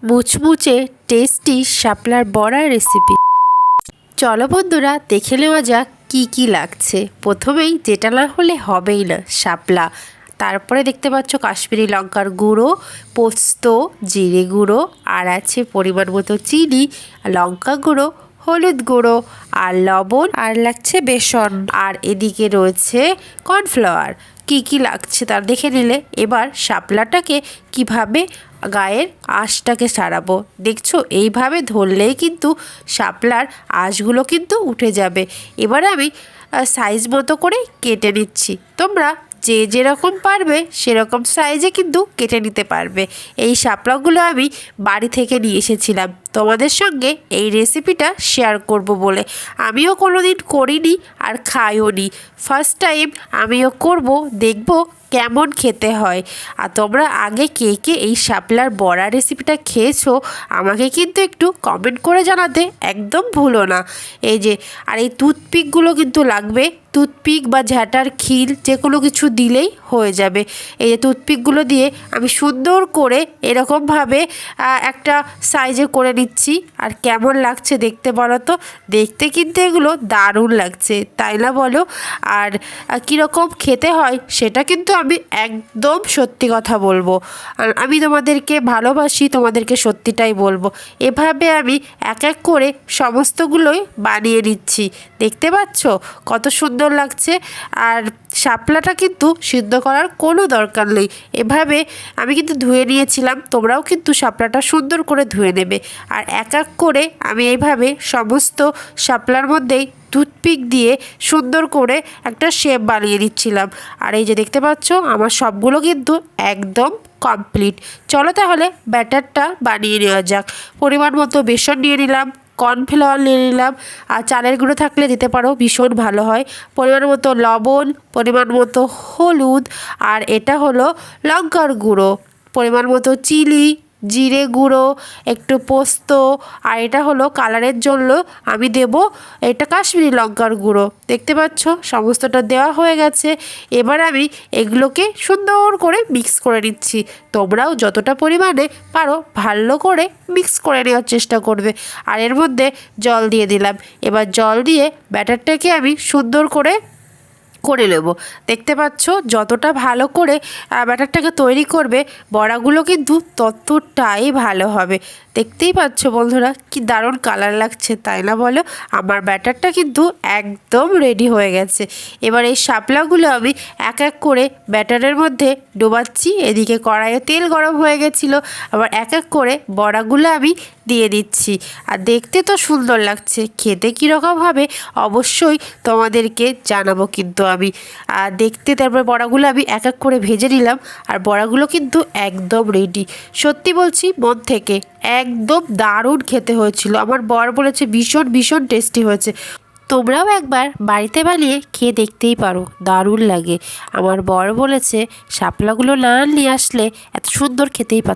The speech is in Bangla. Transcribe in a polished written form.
মুচমুচে টেস্টি শাপলার বড়ার রেসিপি। চলো বন্ধুরা, দেখে নেওয়া যাক কী কী লাগছে। প্রথমেই যেটা না হলে হবেই না, শাপলা। তারপরে দেখতে পাচ্ছ কাশ্মীরি লঙ্কার গুঁড়ো, পোস্ত, জিরে গুঁড়ো, আর আছে পরিমাণ মতো চিনি, লঙ্কা গুঁড়ো, হলুদ গুঁড়ো, আর লবণ, আর লাগছে বেসন, আর এদিকে রয়েছে কর্নফ্লাওয়ার। কী কী লাগছে তা দেখে নিলে এবার শাপলাটাকে কিভাবে গায়ের আঁশটাকে সারাবো। দেখছো, এইভাবে ধরলেই কিন্তু শাপলার আঁশগুলো কিন্তু উঠে যাবে। এবারে আমি সাইজ মতো করে কেটে নিচ্ছি। তোমরা যে যেরকম পারবে সেরকম সাইজে কিন্তু কেটে নিতে পারবে। এই শাপলাগুলো আমি বাড়ি থেকে নিয়ে এসেছিলাম তোমাদের সঙ্গে এই রেসিপিটা শেয়ার করব বলে। আমিও কোনো দিন করিনি আর খাইও নি, ফার্স্ট টাইম আমিও করব, দেখব কেমন খেতে হয়। আর তোমরা আগে কে কে এই শাপলার বড়া রেসিপিটা খেয়েছো আমাকে কিন্তু একটু কমেন্ট করে জানাতে একদম ভুলো না। এই যে, আর এই টুথপিকগুলো কিন্তু লাগবে। টুথপিক বা ঝাঁটার খিল যে কোনো কিছু দিলেই হয়ে যাবে। এই যে টুথপিকগুলো দিয়ে আমি সুন্দর করে এরকমভাবে একটা সাইজে করে নিচ্ছি। আর কেমন লাগছে দেখতে বলো তো। দেখতে কিন্তু এগুলো দারুণ লাগছে, তাই না বলো? আর কীরকম খেতে হয় সেটা কিন্তু আমি একদম সত্যি কথা বলবো। আর আমি তোমাদেরকে ভালোবাসি, তোমাদেরকে সত্যিটাই বলবো। এভাবে আমি এক এক করে সমস্তগুলোই বানিয়ে নিচ্ছি। দেখতে পাচ্ছ কত সুন্দর লাগছে। আর শাপলাটা কিন্তু সিদ্ধ করার কোনো দরকার নেই। এভাবে আমি কিন্তু ধুয়ে নিয়েছিলাম, তোমরাও কিন্তু শাপলাটা সুন্দর করে ধুয়ে নেবে। আর এক এক করে আমি এইভাবে সমস্ত শাপলার মধ্যেই টুথপিক দিয়ে সুন্দর করে একটা শেপ বানিয়ে নিচ্ছিলাম। আর এই যে দেখতে পাচ্ছ আমার সবগুলো কিন্তু একদম কমপ্লিট। চলো তাহলে ব্যাটারটা বানিয়ে নেওয়া যাক। পরিমাণ মতো বেসন নিয়ে নিলাম, কর্নফ্লাওয়ার নিয়ে নিলাম, আর চালের গুঁড়ো থাকলে দিতে পারো, ভীষণ ভালো হয়। পরিমাণ মতো লবণ, পরিমাণ মতো হলুদ, আর এটা হলো লঙ্কার গুঁড়ো, পরিমাণ মতো চিনি, জিরে গুঁড়ো, একটু পোস্ত, আর এটা হলো কালারের জন্য আমি দেব এটা কাশ্মীরি লঙ্কার গুঁড়ো। দেখতে পাচ্ছ সমস্তটা দেওয়া হয়ে গেছে। এবার আমি এগুলোকে সুন্দর করে মিক্স করে নিচ্ছি। তোমরাও যতটা পরিমাণে পারো ভালো করে মিক্স করে নেওয়ার চেষ্টা করবে। আর এর মধ্যে জল দিয়ে দিলাম। এবার জল দিয়ে ব্যাটারটাকে আমি সুন্দর করে নেব। দেখতে পাচ্ছ যতটা ভালো করে ব্যাটারটাকে তৈরি করবে বড়াগুলো কিন্তু ততটাই ভালো হবে। দেখতেই পাচ্ছ বন্ধুরা কি দারুণ কালার লাগছে, তাই না বলো? আমার ব্যাটারটা কিন্তু একদম রেডি হয়ে গেছে। এবার এই শাপলাগুলো আমি এক এক করে ব্যাটারের মধ্যে ডোবাচ্ছি। এদিকে কড়াইয়ে তেল গরম হয়ে গেছিলো। আবার এক এক করে বড়াগুলো আমি দিয়ে দিচ্ছি। আর দেখতে তো সুন্দর লাগছে, খেতে কীরকম হবে অবশ্যই তোমাদেরকে জানাবো কিন্তু আমি। আর দেখতে তারপরে বড়াগুলো আমি এক এক করে ভেজে নিলাম। আর বড়াগুলো কিন্তু একদম রেডি। সত্যি বলছি মন থেকে, একদম দারুণ খেতে হয়েছিল। আমার বর বলেছে ভীষণ ভীষণ টেস্টি হয়েছে। তোমরাও একবার বাড়িতে বানিয়ে খেয়ে দেখতেই পারো, দারুণ লাগে। আমার বর বলেছে শাপলাগুলো না নিয়ে আসলে এত সুন্দর খেতেই পারত।